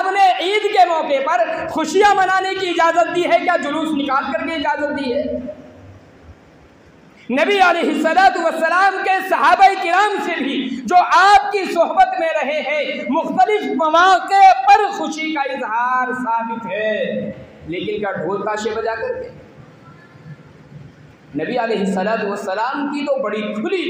आपने ईद के मौके पर खुशियां मनाने की इजाज़त दी है, क्या जुलूस निकाल करके इजाज़त दी है? नबी अलैहिस्सलातु वस्सलाम के सहाबा किराम से भी जो आपकी सोहबत में रहे हैं, मुख्तलिफ मौके पर खुशी का इजहार साबित है, लेकिन क्या ढोल ताशे बजा करके? नबी अलैहिस्सलातु वस्सलाम की तो बड़ी खुली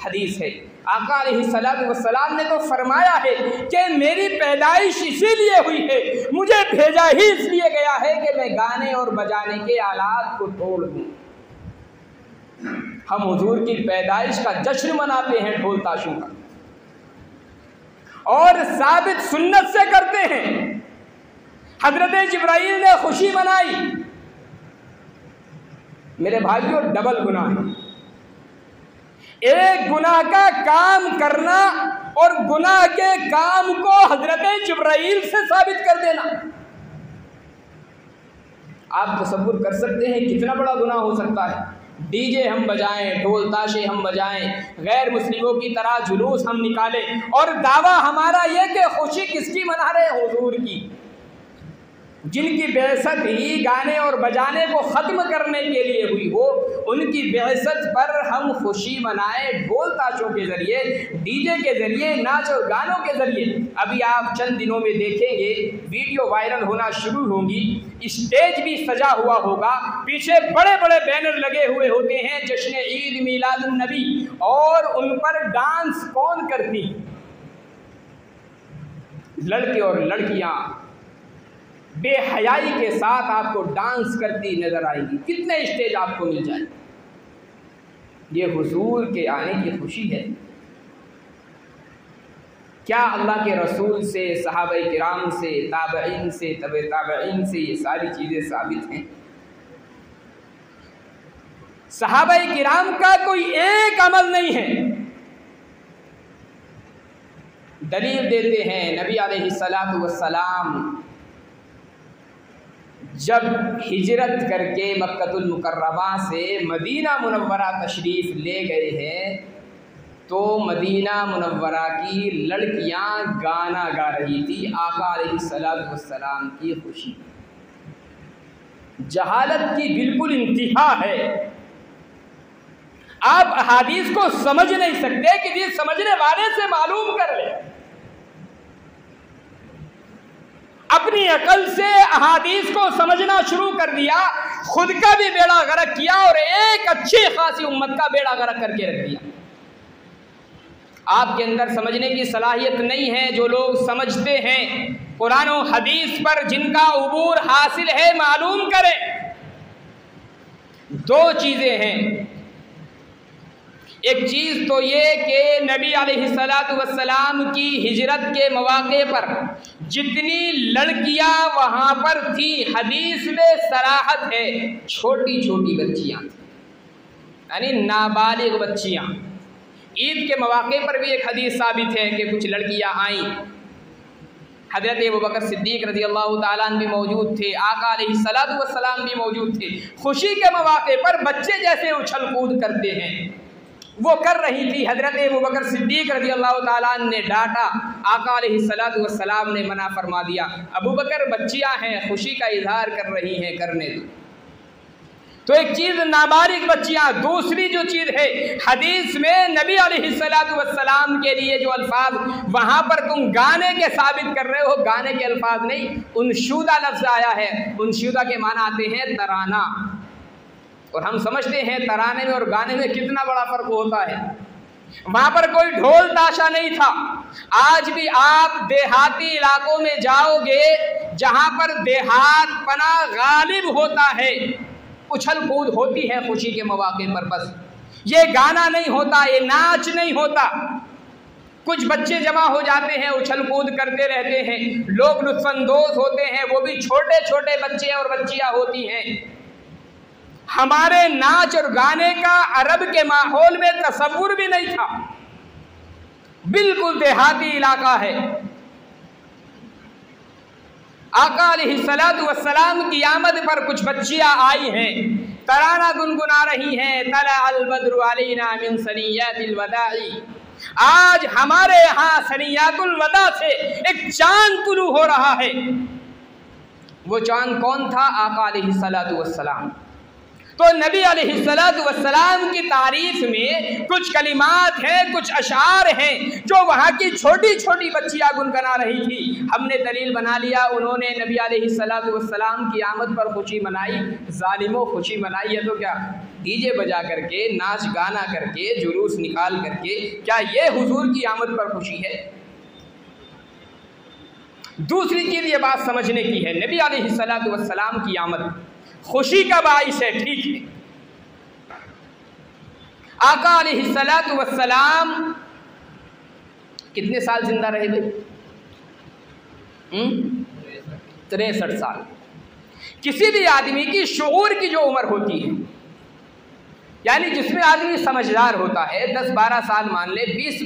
हदीस है। आका अलैहिस्सलातु वस्सलाम ने तो फरमाया है कि मेरी पैदाइश इसीलिए हुई है, मुझे भेजा ही इसलिए गया है कि मैं गाने और बजाने के आलात को तोड़ दूं। हम हुजूर की पैदाइश का जश्न मनाते हैं ढोल ताशों का, और साबित सुन्नत से करते हैं। हजरत जिब्राइल ने खुशी मनाई। मेरे भाइयों, डबल गुनाह है। एक गुनाह का काम करना और गुनाह के काम को हजरत जिब्राइल से साबित कर देना। आप तसव्वुर कर सकते हैं कितना बड़ा गुनाह हो सकता है? डीजे हम बजाएं, ढोल ताशे हम बजाएं, गैर मुस्लिमों की तरह जुलूस हम निकालें, और दावा हमारा ये कि खुशी किसकी मना रहे हैं? हुजूर की, जिनकी बेइज्जत ही गाने और बजाने को ख़त्म करने के लिए हुई हो, उनकी बेइज्जत पर हम खुशी मनाएं ढोल ताशों के ज़रिए, डीजे के ज़रिए, नाच और गानों के ज़रिए। अभी आप चंद दिनों में देखेंगे वीडियो वायरल होना शुरू होंगी, स्टेज भी सजा हुआ होगा, पीछे बड़े बड़े बैनर लगे हुए होते हैं जश्न ईद मिलादुन नबी, और उन पर डांस कौन करती? लड़के और लड़कियां बेहयाई के साथ आपको डांस करती नजर आएगी। कितने स्टेज आपको मिल जाए। ये हुजूर के आने की खुशी है। क्या अल्लाह के रसूल से, सहाबा किराम से, ताबईन से, तबे ताबईन से ये सारी चीज़ें साबित हैं। सहाबा किराम का कोई एक अमल नहीं है। दलील देते हैं नबी अलैहिस्सलातु वस्सलाम जब हिजरत करके मक्कतुल मुकर्रमा से मदीना मुनव्वरा तशरीफ़ ले गए हैं, तो मदीना मुनव्वरा की लड़कियां गाना गा रही थी आका अलैहिस्सलातु वस्सलाम की खुशी। जहालत की बिल्कुल इंतहा है। आप अहादीस को समझ नहीं सकते कि ये समझने वाले से मालूम कर ले। अपनी अकल से अहादीस को समझना शुरू कर दिया, खुद का भी बेड़ा गर्क किया और एक अच्छी खासी उम्मत का बेड़ा गर्क करके रख दिया। आपके अंदर समझने की सलाहियत नहीं है। जो लोग समझते हैं कुरान और हदीस पर जिनका उबूर हासिल है, मालूम करें। दो चीज़ें हैं। एक चीज़ तो ये कि नबी अलैहिस्सलातु वस्सलाम की हिजरत के मौके पर जितनी लड़कियां वहाँ पर थी, हदीस में सराहत है, छोटी छोटी बच्चियाँ थी, यानी नाबालिग बच्चियाँ। ईद के मौके पर भी एक हदीस साबित है कि कुछ लड़कियाँ आईं। हज़रत अबू बकर सिद्दीक़ रज़ियल्लाहु ताला अन्हु भी मौजूद थे, आका अलैहिस्सलातु वस्सलाम भी मौजूद थे। खुशी के मौके पर बच्चे जैसे उछल कूद करते हैं, वो कर रही थी। हज़रत अबू बकर सिद्दीक़ रज़ियल्लाहु ताला अन्हु ने डांटा, आका अलैहिस्सलातु वस्सलाम ने मना फरमा दिया, अबू बकर बच्चियाँ हैं, खुशी का इजहार कर रही हैं, करने दो। तो एक चीज़ नाबालिग बच्चियाँ। दूसरी जो चीज़ है, हदीस में नबी अलैहिस्सलातु वस्सलाम के लिए जो अल्फाज वहाँ पर तुम गाने के साबित कर रहे हो, गाने के अल्फाज नहीं, उनशुदा लफ्ज़ आया है। उनशुदा के माना आते हैं तराना, और हम समझते हैं तराने में और गाने में कितना बड़ा फ़र्क होता है। वहाँ पर कोई ढोल ताशा नहीं था। आज भी आप देहाती इलाकों में जाओगे, जहाँ पर देहात पना गालिब होता है, उछल कूद होती है खुशी के मौके पर। बस ये गाना नहीं होता, ये नाच नहीं होता। कुछ बच्चे जमा हो जाते हैं, उछल कूद करते रहते हैं, लोग लुत्फानंदोज होते हैं, वो भी छोटे छोटे बच्चे और बच्चियाँ होती हैं। हमारे नाच और गाने का अरब के माहौल में तसव्वुर भी नहीं था। बिल्कुल देहाती इलाका है। आका अलैहिस्सलातु वस्सलाम की आमद पर कुछ बच्चियां आई हैं, तराना गुनगुना रही हैं, तला अल बद्रु अलैना मिन सनियातिल वदाई, आज हमारे यहाँ सनियातुल वदा से एक चांद तुलू हो रहा है। वो चांद कौन था? आका अलैहिस्सलातु वस्सलाम। तो नबी अलैहिस्सलातु वस्सलाम की तारीफ में कुछ कलिमात हैं, कुछ अशार हैं जो वहाँ की छोटी छोटी बच्चियाँ गुनगुना रही थी। हमने दलील बना लिया, उन्होंने नबी अलैहिस्सलातु वस्सलाम की आमद पर खुशी मनाई। जालिमों खुशी मनाई है तो क्या डीजे बजा करके, नाच गाना करके, जुलूस निकाल करके, क्या ये हुजूर की आमद पर खुशी है? दूसरी चीज़ ये बात समझने की है, नबी अलैहिस्सलातु वस्सलाम की आमद खुशी का बाइस है, ठीक है। आका अलैहिस्सलातु वस्सलाम कितने साल जिंदा रहे भाई? 63 साल। किसी भी आदमी की शऊर की जो उम्र होती है, यानी जिसमें आदमी समझदार होता है, 10-12 साल मान ले, 20,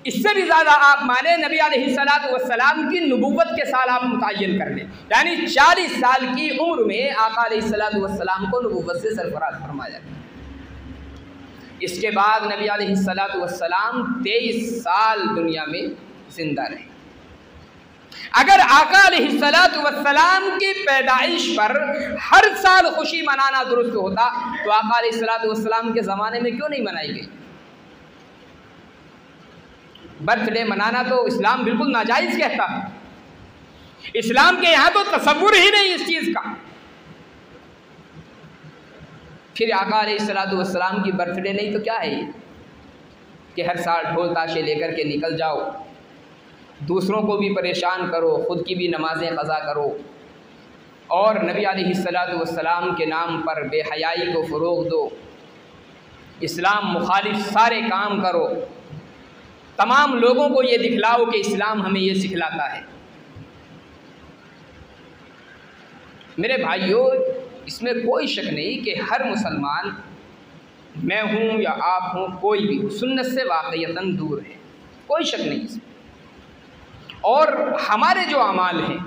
इससे भी ज़्यादा आप माने, नबी अलैहिस्सलातु वस्सलाम की नबुव्वत के साल आप मुतय्यन कर लें, यानी 40 साल की उम्र में आका अलैहिस्सलातु वस्सलाम को नबुव्वत से सरफराज फरमाया। इसके बाद नबी अलैहिस्सलातु वस्सलाम 23 साल दुनिया में जिंदा रहे। अगर आका अलैहिस्सलातु वस्सलाम की पैदाइश पर हर साल खुशी मनाना दुरुस्त होता तो आका अलैहिस्सलातु वस्सलाम के ज़माने में क्यों नहीं मनाई गई? बर्थडे मनाना तो इस्लाम बिल्कुल नाजायज़ कहता है। इस्लाम के यहाँ तो तसव्वुर ही नहीं इस चीज़ का। फिर आका अलैहिस्सलातु वस्सलाम की बर्थडे नहीं तो क्या है ये कि हर साल ढोल ताशे लेकर के निकल जाओ, दूसरों को भी परेशान करो, ख़ुद की भी नमाज़ें क़ज़ा करो और नबी अलैहिस्सलातु वस्सलाम के नाम पर बेहयाई को फ़रोग़ दो, इस्लाम मुखालिफ सारे काम करो, तमाम लोगों को ये दिखलाओ कि इस्लाम हमें ये सिखलाता है। मेरे भाइयों, इसमें कोई शक नहीं कि हर मुसलमान, मैं हूँ या आप हूँ, कोई भी सुन्नत से वाक़ईतन दूर है, कोई शक नहीं इसमें। और हमारे जो अमाल हैं,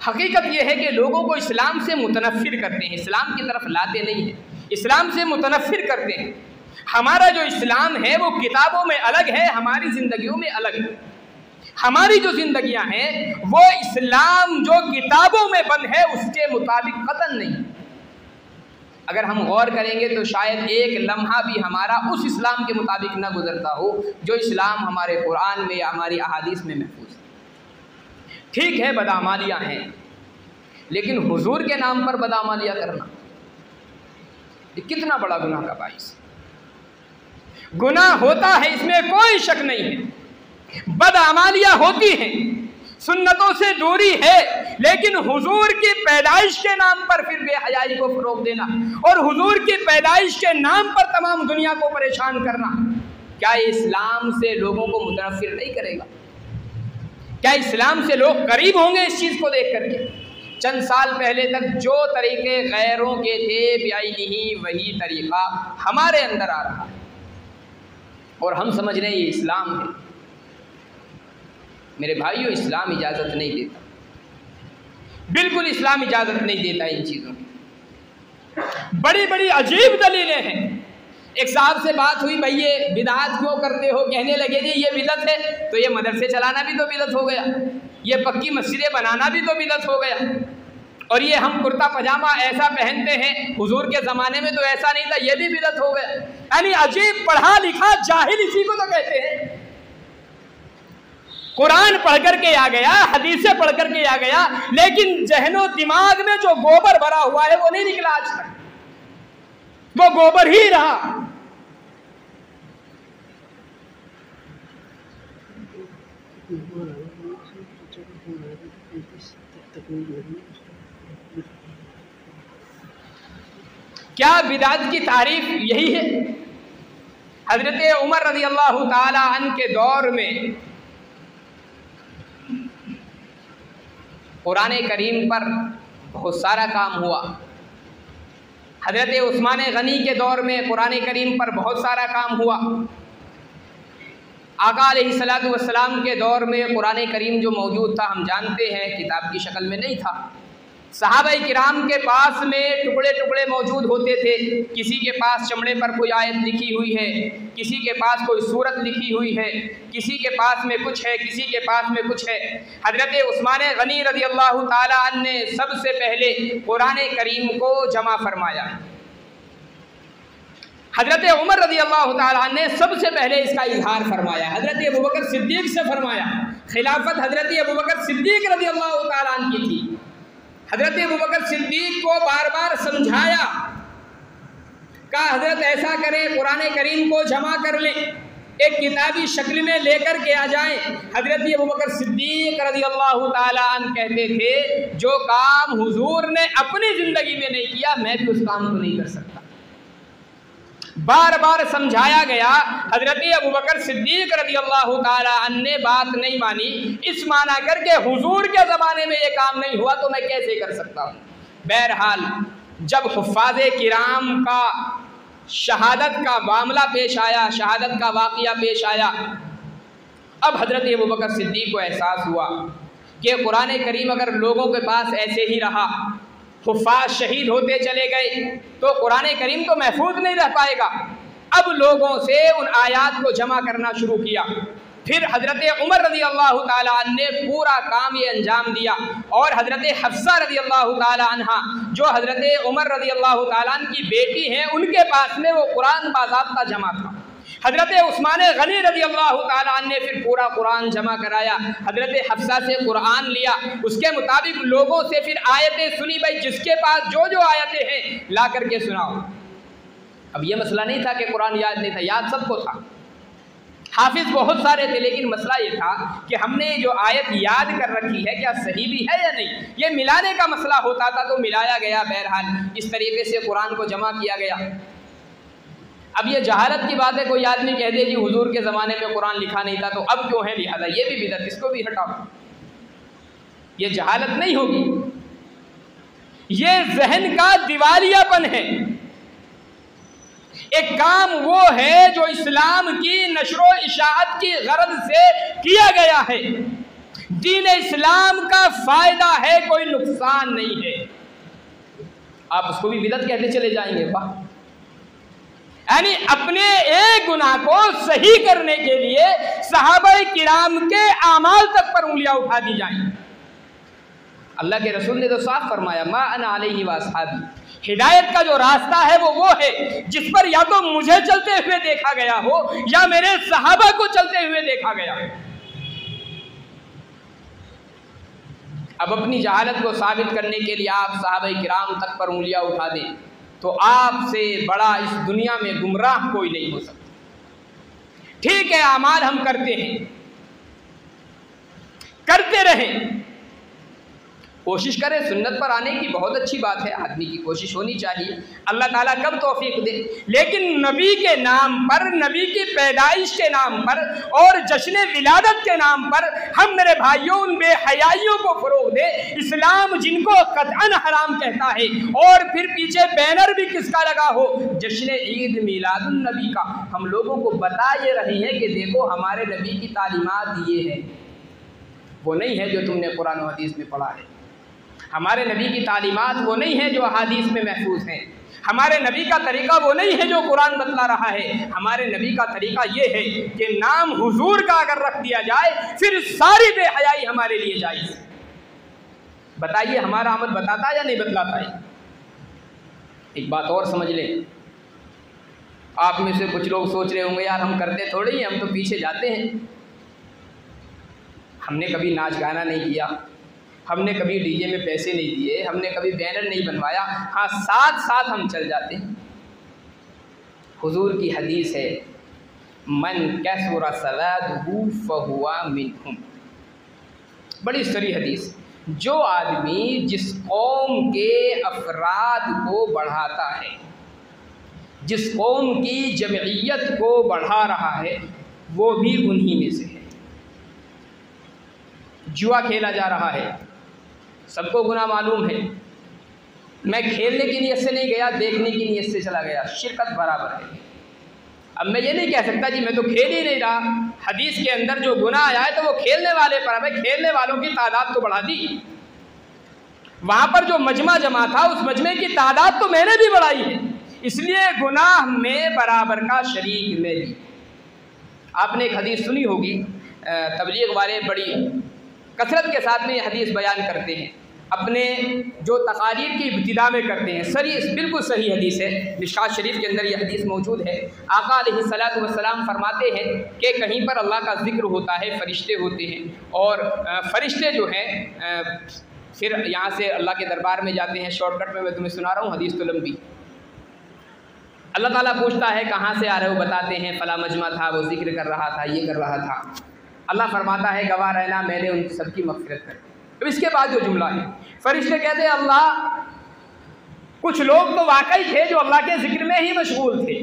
हकीकत यह है कि लोगों को इस्लाम से मुतनफ़िर करते हैं, इस्लाम की तरफ लाते नहीं हैं, इस्लाम से मुतनफ़िर करते हैं। हमारा जो इस्लाम है वो किताबों में अलग है, हमारी ज़िंदगियों में अलग है। हमारी जो ज़िंदगियां हैं वो इस्लाम जो किताबों में बंद है उसके मुताबिक कतन नहीं। अगर हम गौर करेंगे तो शायद एक लम्हा भी हमारा उस इस्लाम के मुताबिक न गुजरता हो जो इस्लाम हमारे कुरान में या हमारी अहादीस में महफूज है। ठीक है, बदआमालियाँ हैं, लेकिन हुजूर के नाम पर बदआमालियाँ करना ये कितना बड़ा गुनाह का बाइस। गुनाह होता है, इसमें कोई शक नहीं है, बदआमालियाँ होती हैं, सुन्नतों से दूरी है, लेकिन हुजूर की पैदाइश के नाम पर फिर बेहयाई को फ़रोग़ देना और हुजूर की पैदाइश के नाम पर तमाम दुनिया को परेशान करना, क्या इस्लाम से लोगों को मुतनफ़िर नहीं करेगा? क्या इस्लाम से लोग करीब होंगे इस चीज़ को देख करके? चंद साल पहले तक जो तरीक़े गैरों के थे, बेआइनी वही तरीक़ा हमारे अंदर आ रहा है और हम समझ रहे हैं ये इस्लाम है। मेरे भाइयों, इस्लाम इजाज़त नहीं देता, बिल्कुल इस्लाम इजाज़त नहीं देता इन चीज़ों की। बड़ी बड़ी अजीब दलीलें हैं। एक साहब से बात हुई, भाई ये बिदअत क्यों करते हो? कहने लगे जी ये बिदअत है तो ये मदरसे चलाना भी तो बिदअत हो गया, ये पक्की मस्जिदें बनाना भी तो बिदअत हो गया, और ये हम कुर्ता पजामा ऐसा पहनते हैं, हुजूर के ज़माने में तो ऐसा नहीं था, ये भी बिदअत हो गया। यानी अजीब पढ़ा लिखा जाहिल इसी को तो कहते हैं। कुरान पढ़ करके आ गया, हदीसें पढ़ करके आ गया, लेकिन जहनो दिमाग में जो गोबर भरा हुआ है वो नहीं निकला आज तक, वो गोबर ही रहा। क्या बिदअत की तारीफ यही है? हजरत उमर रज़ी अल्लाह ताला अन्हु के दौर में कुरान करीम पर बहुत सारा काम हुआ। हजरत उस्मान गनी के दौर में कुरान करीम पर बहुत सारा काम हुआ। आका अलैहिस्सलातु वस्सलाम के दौर में कुरान करीम जो मौजूद था हम जानते हैं किताब की शक्ल में नहीं था, सहाबा किराम के पास में टुकड़े टुकड़े मौजूद होते थे। किसी के पास चमड़े पर कोई आयत लिखी हुई है, किसी के पास कोई सूरत लिखी हुई है, किसी के पास में कुछ है, किसी के पास में कुछ है। हज़रत उस्मान गनी रज़ी अल्लाह ताला अन्हु ने सबसे पहले कुरान करीम को जमा फरमाया। हज़रत उमर रज़ी अल्लाह ताला अन्हु ने सबसे पहले इसका इजहार फरमाया। हज़रत अबू बकर सिद्दीक़ से फरमाया। खिलाफत हज़रत अबू बकर सिद्दीक़ रज़ी अल्लाह ताला अन्हु की थी। हज़रत अबू बकर सिद्दीक़ को बार बार समझाया, कहा हज़रत ऐसा करें, कुरान करीम को जमा कर लें, एक किताबी शक्ल में लेकर के आ जाएं। हज़रत अबू बकर सिद्दीक़ रज़ी अल्लाह ताला अन्हु कहते थे, जो काम हुजूर ने अपनी ज़िंदगी में नहीं किया, मैं भी उस काम को नहीं कर सकता। बार बार समझाया गया। हज़रत अबू बकर सिद्दीक़ रज़ी अल्लाह ताला अन्हु ने बात नहीं मानी, इस माना करके हुजूर के ज़माने में ये काम नहीं हुआ तो मैं कैसे कर सकता हूँ। बहरहाल जब हुफ़ाज़े किराम का शहादत का मामला पेश आया, शहादत का वाक़या पेश आया, अब हज़रत अबू बकर सिद्दीक़ को एहसास हुआ कि कुरान करीम अगर लोगों के पास ऐसे ही रहा, हुफ़ाज़ शहीद होते चले गए तो कुरान करीम तो महफूज नहीं रह पाएगा। अब लोगों से उन आयात को जमा करना शुरू किया। फिर हज़रत उमर रज़ी अल्लाह ताला अन्हु ने पूरा काम ये अंजाम दिया और हज़रत हफ्सा रज़ी अल्लाह ताला अन्हा, जो हज़रत उमर रज़ी अल्लाह ताला अन्हु की बेटी हैं, उनके पास में वो कुरान बाज़ाब्ता जमा था। हज़रत उस्मान गनी रज़ी अल्लाह ताला अन्हु ने फिर पूरा कुरान जमा कराया। हज़रत हफ्सा से कुरान लिया, उसके मुताबिक लोगों से फिर आयतें सुनी। भाई जिसके पास जो जो आयतें हैं ला करके सुनाओ। अब ये मसला नहीं था कि कुरान याद नहीं था, याद सबको था, हाफिज बहुत सारे थे, लेकिन मसला ये था कि हमने जो आयत याद कर रखी है क्या सही भी है या नहीं, ये मिलाने का मसला होता था तो मिलाया गया। बहरहाल इस तरीके से कुरान को जमा किया गया। अब ये जहालत की बात है, कोई आदमी कह दे जी हुजूर के ज़माने में कुरान लिखा नहीं था तो अब क्यों है, लिहाजा ये भी बिदअत, इसको भी हटाओ। ये जहालत नहीं होगी, ये जहन का दिवालियापन है। एक काम वो है जो इस्लाम की नशरो इशाअत की गरज से किया गया है। दीन इस्लाम का फायदा है, कोई नुकसान नहीं है। आप उसको भी बिदअत कहते चले जाएंगे। वाह, यानी अपने एक गुनाह को सही करने के लिए सहाबा किराम के आमाल तक पर उंगलियां उठा दी जाएं। अल्लाह के रसूल ने तो साफ फरमाया, मा अना अलैहि व अस्हाबी, हिदायत का जो रास्ता है वो है जिस पर या तो मुझे चलते हुए देखा गया हो या मेरे सहाबा को चलते हुए देखा गया। अब अपनी जहालत को साबित करने के लिए आप सहाबा किराम तक पर उंगलियां उठा दें तो आपसे बड़ा इस दुनिया में गुमराह कोई नहीं हो सकता। ठीक है, अमाल हम करते हैं, करते रहें, कोशिश करें, सुन्नत पर आने की बहुत अच्छी बात है, आदमी की कोशिश होनी चाहिए, अल्लाह ताला कब तौफीक दे। लेकिन नबी के नाम पर, नबी की पैदाइश के नाम पर और जश्न विलादत के नाम पर हम मेरे भाइयों उन बेहयाइयों को फरोग दे, इस्लाम जिनको कतअन हराम कहता है, और फिर पीछे बैनर भी किसका लगा हो, जश्न ईद मिलादुन नबी का, हम लोगों को बता ये रही है कि देखो हमारे नबी की तालीमात ये है, वो नहीं है जो तुमने कुरान और हदीस में पढ़ा है। हमारे नबी की तालीमात वो नहीं है जो अहादीस में महफूज हैं। हमारे नबी का तरीका वो नहीं है जो कुरान बतला रहा है। हमारे नबी का तरीका ये है कि नाम हुजूर का अगर रख दिया जाए फिर सारी बेहयाई हमारे लिए जायज़। बताइए हमारा अमल बताता है या नहीं बतलाता है? एक बात और समझ लें, आप में से कुछ लोग सोच रहे होंगे यार हम करते थोड़े ही, हम तो पीछे जाते हैं, हमने कभी नाच गाना नहीं किया, हमने कभी डीजे में पैसे नहीं दिए, हमने कभी बैनर नहीं बनवाया, हाँ साथ साथ हम चल जाते हैं। हुजूर की हदीस है, मन कसुरा सलादहु फहुवा मिनहुम, बड़ी सरी हदीस। जो आदमी जिस कौम के अफराद को बढ़ाता है, जिस कौम की जमइयत को बढ़ा रहा है, वो भी उन्हीं में से है। जुआ खेला जा रहा है, सबको गुनाह मालूम है, मैं खेलने की नीयत से नहीं गया, देखने की नीयत से चला गया, शिरकत बराबर है। अब मैं ये नहीं कह सकता जी मैं तो खेल ही नहीं रहा, हदीस के अंदर जो गुनाह आया है तो वो खेलने वाले पर है, खेलने वालों की तादाद तो बढ़ा दी। वहाँ पर जो मजमा जमा था उस मजमे की तादाद तो मैंने भी बढ़ाई है, इसलिए गुनाह में बराबर का शरीक मैं भी। आपने एक हदीस सुनी होगी, तबलीग वाले बड़ी कसरत के साथ में ये हदीस बयान करते हैं, अपने जो तकारीर की इब्तिदा में करते हैं। बिल्कुल सही हदीस है, मिशकात शरीफ के अंदर ये हदीस मौजूद है। आका अलैहिस्सलातु वस्सलाम फरमाते हैं कि कहीं पर अल्लाह का जिक्र होता है, फ़रिश्ते होते हैं, और फ़रिश्ते जो हैं फिर यहाँ से अल्लाह के दरबार में जाते हैं। शॉर्टकट में मैं तुम्हें सुना रहा हूँ, हदीस तो लंबी। अल्लाह ताला पूछता है कहाँ से आ रहे हो, बताते हैं फ़ला मजमा था, वो जिक्र कर रहा था, ये कर रहा था। अल्लाह फरमाता है गवाह रहना, मैंने उन सबकी मग़फ़िरत कर। अब इसके बाद जो जुमला है, फरिश्ते कहते हैं अल्लाह कुछ लोग तो वाकई थे जो अल्लाह के जिक्र में ही मशगूल थे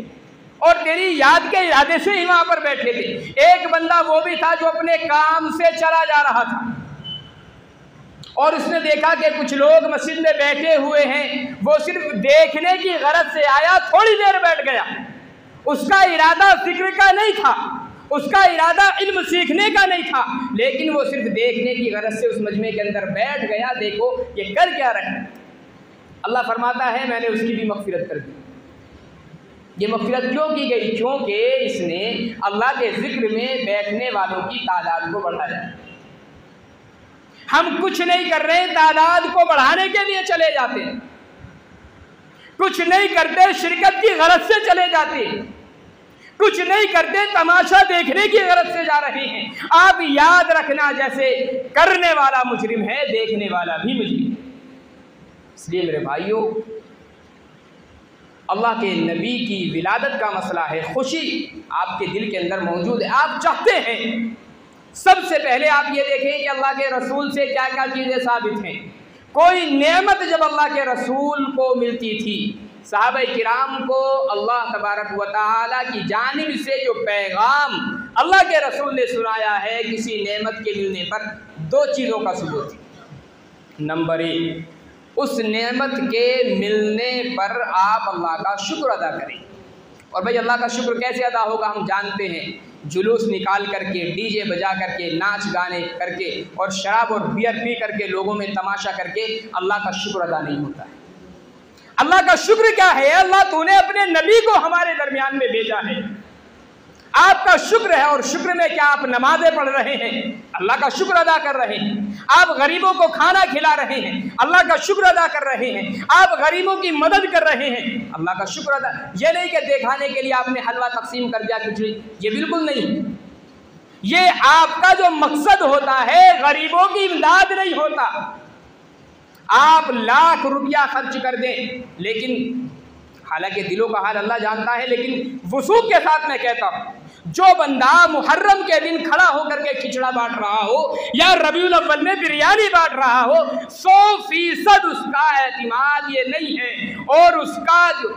और तेरी याद के इरादे से ही वहाँ पर बैठे थे। एक बंदा वो भी था जो अपने काम से चला जा रहा था और उसने देखा कि कुछ लोग मस्जिद में बैठे हुए हैं, वो सिर्फ देखने की गरज से आया, थोड़ी देर बैठ गया। उसका इरादा जिक्र का नहीं था, उसका इरादा इल्म सीखने का नहीं था, लेकिन वो सिर्फ देखने की गरज से उस मजमे के अंदर बैठ गया। देखो ये कर क्या रहे हैं। अल्लाह फरमाता है मैंने उसकी भी मग़फ़िरत कर दी। ये मग़फ़िरत क्यों की गई? क्योंकि इसने अल्लाह के ज़िक्र में बैठने वालों की तादाद को बढ़ाया। हम कुछ नहीं कर रहे, तादाद को बढ़ाने के लिए चले जाते हैं, कुछ नहीं करते शिरकत की गरज से चले जाते हैं, कुछ नहीं करते तमाशा देखने की गरज से जा रहे हैं। आप याद रखना, जैसे करने वाला मुजरिम है, देखने वाला भी मुजरिम है। इसलिए मेरे भाइयों, अल्लाह के नबी की विलादत का मसला है, खुशी आपके दिल के अंदर मौजूद है, आप चाहते हैं। सबसे पहले आप ये देखें कि अल्लाह के रसूल से क्या क्या चीज़ें साबित हैं। कोई नेमत जब अल्लाह के रसूल को मिलती थी, सहाबा किराम को अल्लाह तबारक व तआला की जानिब से जो पैगाम अल्लाह के रसूल ने सुनाया है, किसी नेमत के मिलने पर दो चीज़ों का सबूत है। नंबर एक, उस नेमत के मिलने पर आप अल्लाह का शुक्र अदा करें। और भाई अल्लाह का शुक्र कैसे अदा होगा? हम जानते हैं, जुलूस निकाल करके, डीजे बजा करके, नाच गाने करके और शराब और बियर पी करके, लोगों में तमाशा करके अल्लाह का शुक्र अदा नहीं होता है। अल्लाह का शुक्र क्या है? अल्लाह तूने अपने नबी को हमारे दरमियान में भेजा है, आपका शुक्र है। और शुक्र में क्या? आप नमाजें पढ़ रहे हैं, अल्लाह का शुक्र अदा कर रहे हैं। आप गरीबों को खाना खिला रहे हैं, अल्लाह का शुक्र अदा कर रहे हैं। आप गरीबों की मदद कर रहे हैं, अल्लाह का शुक्र अदा। ये नहीं कि दिखाने के लिए आपने हलवा तकसीम कर दिया, खिचड़ी, ये बिल्कुल नहीं। ये आपका जो मकसद होता है गरीबों की इमदाद नहीं होता। आप लाख रुपया खर्च कर दें, लेकिन हालांकि दिलों का हाल अल्लाह जानता है, लेकिन वसूख के साथ मैं कहता हूँ, जो बंदा मुहर्रम के दिन खड़ा होकर के खिचड़ा बांट रहा हो या रबीउल अव्वल में बिरयानी बांट रहा हो, 100% उसका एतिमाद ये नहीं है और उसका जो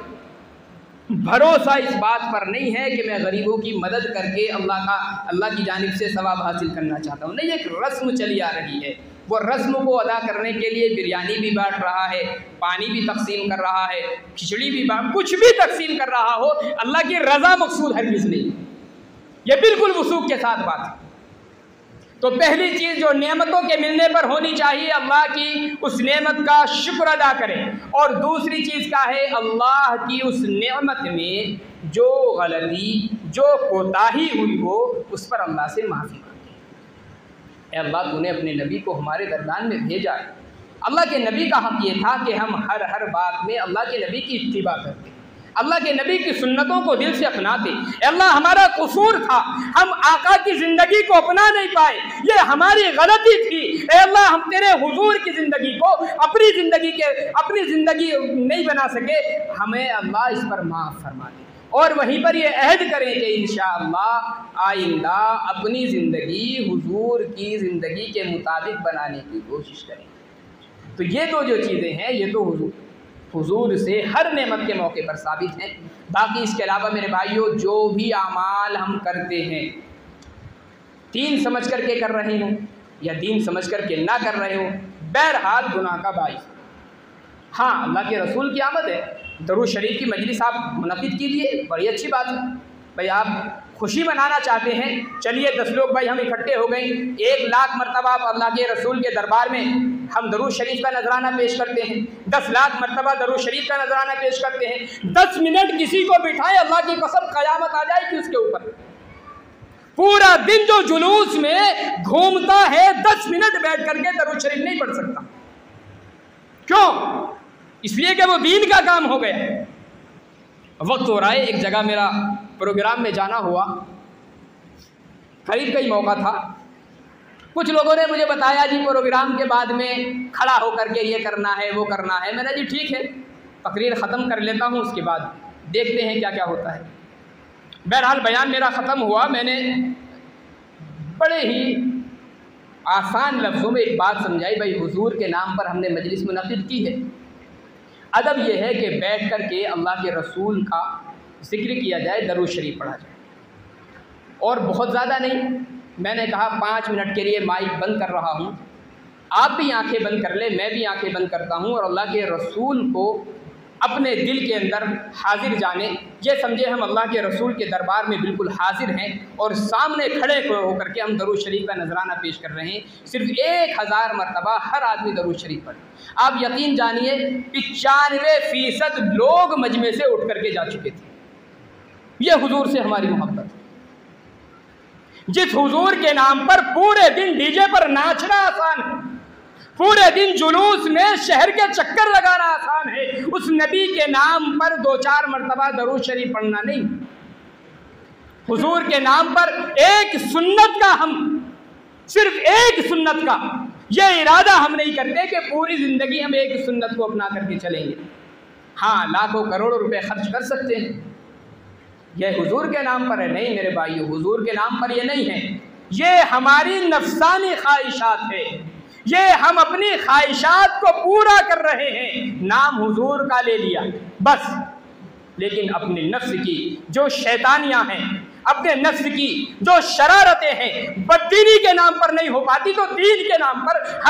भरोसा इस बात पर नहीं है कि मैं गरीबों की मदद करके अल्लाह की जानिब से सवाब हासिल करना चाहता हूँ। नहीं, एक रस्म चली आ रही है, वो रस्म को अदा करने के लिए बिरयानी भी बांट रहा है, पानी भी तकसीम कर रहा है, खिचड़ी भी कुछ भी तकसीम कर रहा हो, अल्लाह की रज़ा मकसूद हरगिज़ नहीं। ये बिल्कुल वसूख के साथ बात है। तो पहली चीज़ जो नेमतों के मिलने पर होनी चाहिए, अल्लाह की उस नेमत का शुक्र अदा करें। और दूसरी चीज़ क्या है? अल्लाह की उस नेमत में जो गलती, जो कोताही हुई हो, उस पर अल्लाह से माफ़ी मांगे। अल्लाह तूने अपने नबी को हमारे दरमियान में भेजा है। अल्लाह के नबी का हक़ ये था कि हम हर बात में अल्लाह के नबी की इत्तिबा करते, अल्लाह के नबी की सुन्नतों को दिल से अपनाते। अल्लाह हमारा कसूर था, हम आका की ज़िंदगी को अपना नहीं पाए, ये हमारी गलती थी। अल्लाह हम तेरे हुजूर की ज़िंदगी को अपनी ज़िंदगी नहीं बना सके, हमें अल्लाह इस पर माफ़ फरमा दे। और वहीं पर ये अहद करें कि इंशाअल्लाह आइंदा अपनी ज़िंदगी हुजूर की ज़िंदगी के मुताबिक बनाने की कोशिश करें। तो ये तो जो चीज़ें हैं, ये तो हुजूर से हर नेमत के मौके पर साबित हैं। बाकी इसके अलावा मेरे भाइयों, जो भी आमाल हम करते हैं, दीन समझ करके कर रहे हो या दीन समझ करके ना कर रहे हो, बहरहाल गुनाह का बाइस। हाँ, अल्लाह के रसूल की आमद है, दरूद शरीफ की मजलिस आप मुनक़िद कीजिए, बड़ी अच्छी बात है। भाई आप खुशी मनाना चाहते हैं, चलिए 10 लोग भाई हम इकट्ठे हो गए, 1 लाख मरतबा आप अल्लाह के रसूल के दरबार में हम दरूद शरीफ का नजराना पेश करते हैं, 10 लाख मरतबा दरूद शरीफ का नजराना पेश करते हैं। 10 मिनट किसी को बिठाए, अल्लाह की कसम क़यामत आ जाएगी उसके ऊपर। पूरा दिन जो जुलूस में घूमता है 10 मिनट बैठ करके दरूद शरीफ नहीं पढ़ सकता। क्यों? इसलिए कि वो दीन का काम हो गया। वक्त हो रहा है, एक जगह मेरा प्रोग्राम में जाना हुआ, करीब का ही मौका था। कुछ लोगों ने मुझे बताया जी प्रोग्राम के बाद में खड़ा होकर के ये करना है वो करना है। मैंने जी ठीक है, तकरीर ख़त्म कर लेता हूँ, उसके बाद देखते हैं क्या क्या होता है। बहरहाल बयान मेरा ख़त्म हुआ। मैंने बड़े ही आसान लफ्ज़ों में एक बात समझाई, भाई हुजूर के नाम पर हमने मजलिस मुनक़िद की है। अदब यह है कि बैठ कर के अल्लाह के रसूल का ज़िक्र किया जाए, दरूद शरीफ पढ़ा जाए, और बहुत ज़्यादा नहीं। मैंने कहा 5 मिनट के लिए माइक बंद कर रहा हूँ, आप भी आंखें बंद कर ले, मैं भी आंखें बंद करता हूँ, और अल्लाह के रसूल को अपने दिल के अंदर हाजिर जाने, ये समझे हम अल्लाह के रसूल के दरबार में बिल्कुल हाजिर हैं और सामने खड़े होकर के हम दरूद शरीफ का नजराना पेश कर रहे हैं। सिर्फ 1000 मरतबा हर आदमी दरूद शरीफ पढ़े। आप यकीन जानिए 95% लोग मजमे से उठ करके जा चुके थे। यह हुजूर से हमारी मोहब्बत है। जिस हुजूर के नाम पर पूरे दिन डीजे पर नाचना आसान है, पूरे दिन जुलूस में शहर के चक्कर लगाना आसान है, उस नबी के नाम पर 2-4 मरतबा दरूद शरीफ पढ़ना नहीं। हुजूर के नाम पर एक सुन्नत का, हम सिर्फ एक सुन्नत का यह इरादा हम नहीं करते कि पूरी ज़िंदगी हम एक सुन्नत को अपना करके चलेंगे। हाँ, लाखों करोड़ों रुपए खर्च कर सकते हैं, यह हुजूर के नाम पर है। नहीं मेरे भाइयों, हुजूर के नाम पर यह नहीं है, ये हमारी नफ्सानी ख्वाहिशात है, ये हम अपनी ख्वाहिशात को पूरा कर रहे हैं। नाम हुजूर का ले लिया बस, लेकिन अपने नफ्स की जो शैतानियां हैं, अपने नफ्स की जो शरारतें हैं, बददीनी के नाम पर नहीं हो पाती, तो दीन के नाम पर हम